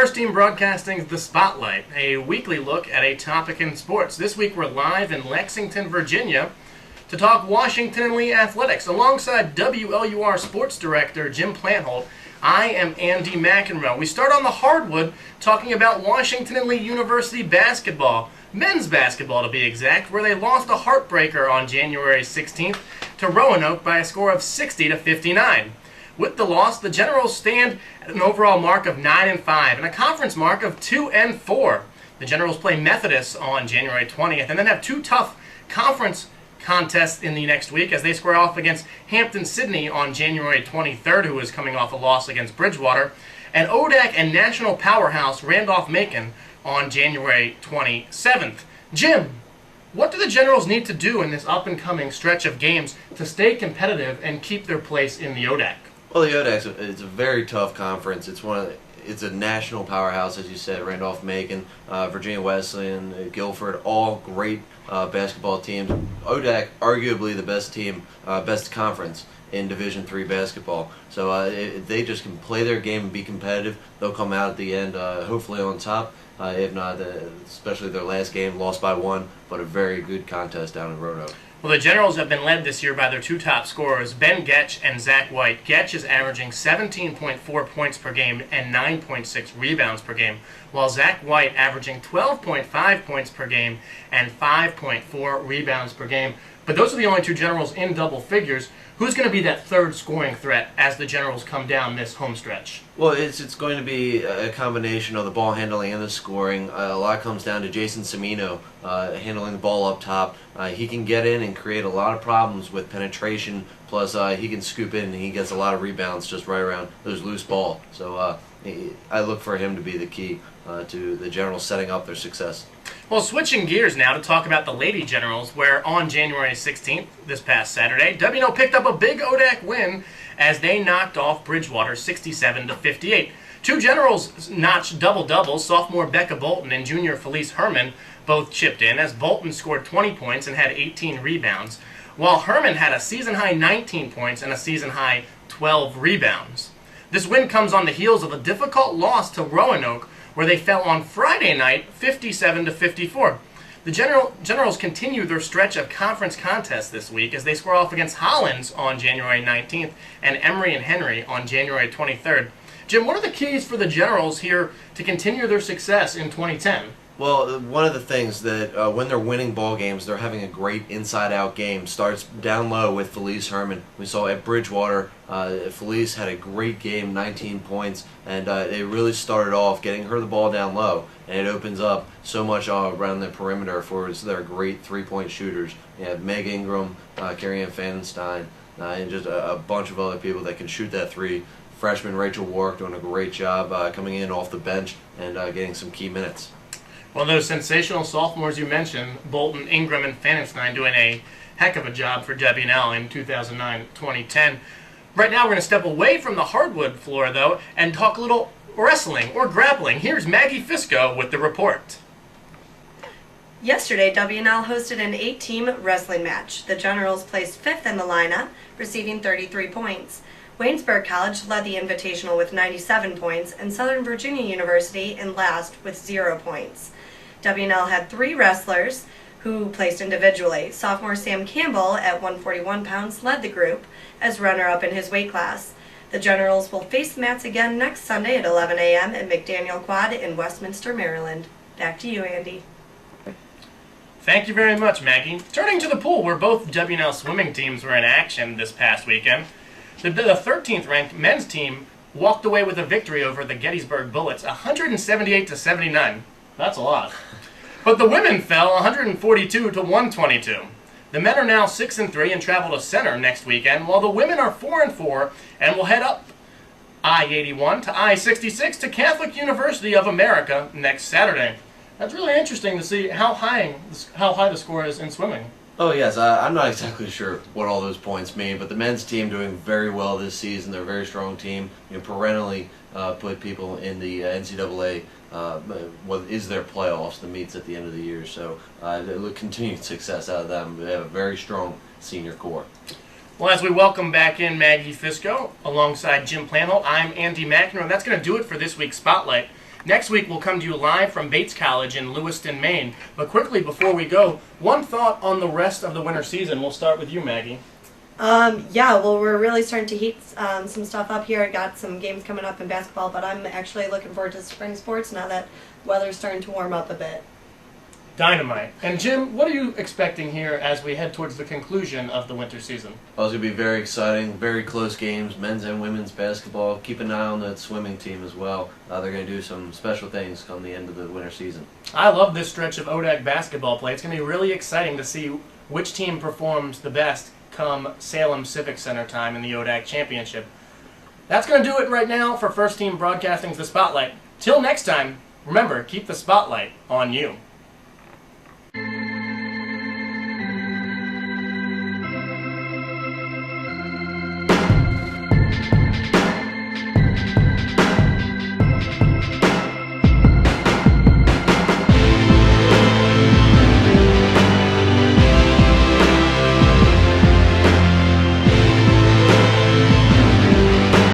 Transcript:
First Team Broadcasting's The Spotlight, a weekly look at a topic in sports. This week we're live in Lexington, Virginia to talk Washington and Lee athletics. Alongside WLUR Sports Director Jim Plantholt, I am Andy McEnroe. We start on the hardwood talking about Washington and Lee University basketball, men's basketball to be exact, where they lost a heartbreaker on January 16th to Roanoke by a score of 60-59. With the loss, the Generals stand at an overall mark of 9-5 and a conference mark of 2-4. The Generals play Methodist on January 20th and then have two tough conference contests in the next week as they square off against Hampton-Sydney on January 23rd, who is coming off a loss against Bridgewater, and ODAC and national powerhouse Randolph-Macon on January 27th. Jim, what do the Generals need to do in this up-and-coming stretch of games to stay competitive and keep their place in the ODAC? Well, the ODAC is a very tough conference. It's a national powerhouse, as you said. Randolph-Macon, Virginia Wesleyan, Guilford, all great basketball teams. ODAC, arguably the best team, best conference in Division III basketball. So if they just can play their game and be competitive, they'll come out at the end, hopefully on top. If not, especially their last game, lost by one, but a very good contest down in Roanoke. Well, the Generals have been led this year by their two top scorers, Ben Getch and Zach White. Getch is averaging 17.4 points per game and 9.6 rebounds per game, while Zach White averaging 12.5 points per game and 5.4 rebounds per game. But those are the only two Generals in double figures. Who's going to be that third scoring threat as the Generals come down this home stretch? Well, it's going to be a combination of the ball handling and the scoring. A lot comes down to Jason Semino handling the ball up top. He can get in and create a lot of problems with penetration, plus he can scoop in and he gets a lot of rebounds just right around those loose ball. So I look for him to be the key to the Generals setting up their success. Well, switching gears now to talk about the Lady Generals, where on January 16th, this past Saturday, WNO picked up a big ODAC win as they knocked off Bridgewater 67-58. Two Generals notched double-doubles. Sophomore Becca Bolton and junior Felice Herman both chipped in, as Bolton scored 20 points and had 18 rebounds, while Herman had a season-high 19 points and a season-high 12 rebounds. This win comes on the heels of a difficult loss to Roanoke, where they fell on Friday night 57-54. The Generals continue their stretch of conference contests this week as they square off against Hollins on January 19th and Emory and Henry on January 23rd. Jim, what are the keys for the Generals here to continue their success in 2010? Well, one of the things that when they're winning ball games, they're having a great inside-out game. Starts down low with Felice Herman. We saw at Bridgewater, Felice had a great game, 19 points, and they really started off getting her the ball down low, and it opens up so much around the perimeter for their great three-point shooters. You have Meg Ingram, Carrie Ann Fandenstein, and just a bunch of other people that can shoot that three. Freshman Rachel Warwick doing a great job coming in off the bench and getting some key minutes. Well, those sensational sophomores you mentioned, Bolton, Ingram, and Fandenstein, doing a heck of a job for WNL in 2009-2010. Right now, we're going to step away from the hardwood floor, though, and talk a little wrestling or grappling. Here's Maggie Fisco with the report. Yesterday, WNL hosted an 8-team wrestling match. The Generals placed 5th in the lineup, receiving 33 points. Waynesburg College led the Invitational with 97 points, and Southern Virginia University in last with 0 points. WNL had 3 wrestlers who placed individually. Sophomore Sam Campbell at 141 pounds led the group as runner-up in his weight class. The Generals will face the mats again next Sunday at 11 a.m. at McDaniel Quad in Westminster, Maryland. Back to you, Andy. Thank you very much, Maggie. Turning to the pool, where both WNL swimming teams were in action this past weekend. The 13th-ranked men's team walked away with a victory over the Gettysburg Bullets, 178-79. That's a lot. But the women fell 142-122. The men are now 6-3 and travel to Center next weekend, while the women are 4-4 and will head up I-81 to I-66 to Catholic University of America next Saturday. That's really interesting to see how high the score is in swimming. Oh yes, I'm not exactly sure what all those points mean, but the men's team doing very well this season. They're a very strong team. Perennially put people in the NCAA, what is their playoffs, the meets at the end of the year. So continued success out of them. They have a very strong senior core. Well, as we welcome back in Maggie Fisco alongside Jim Plantholt, I'm Andy McEnroe, and that's going to do it for this week's Spotlight. Next week, we'll come to you live from Bates College in Lewiston, Maine. But quickly, before we go, one thought on the rest of the winter season. We'll start with you, Maggie. Yeah, well, we're really starting to heat some stuff up here. Got some games coming up in basketball, but I'm actually looking forward to spring sports now that weather's starting to warm up a bit. Dynamite. And Jim, what are you expecting here as we head towards the conclusion of the winter season? Well, it's going to be very exciting, very close games, men's and women's basketball. Keep an eye on that swimming team as well. They're going to do some special things come the end of the winter season. I love this stretch of ODAC basketball play. It's going to be really exciting to see which team performs the best come Salem Civic Center time in the ODAC Championship. That's going to do it right now for First Team Broadcasting's The Spotlight. Till next time, remember, keep the spotlight on you.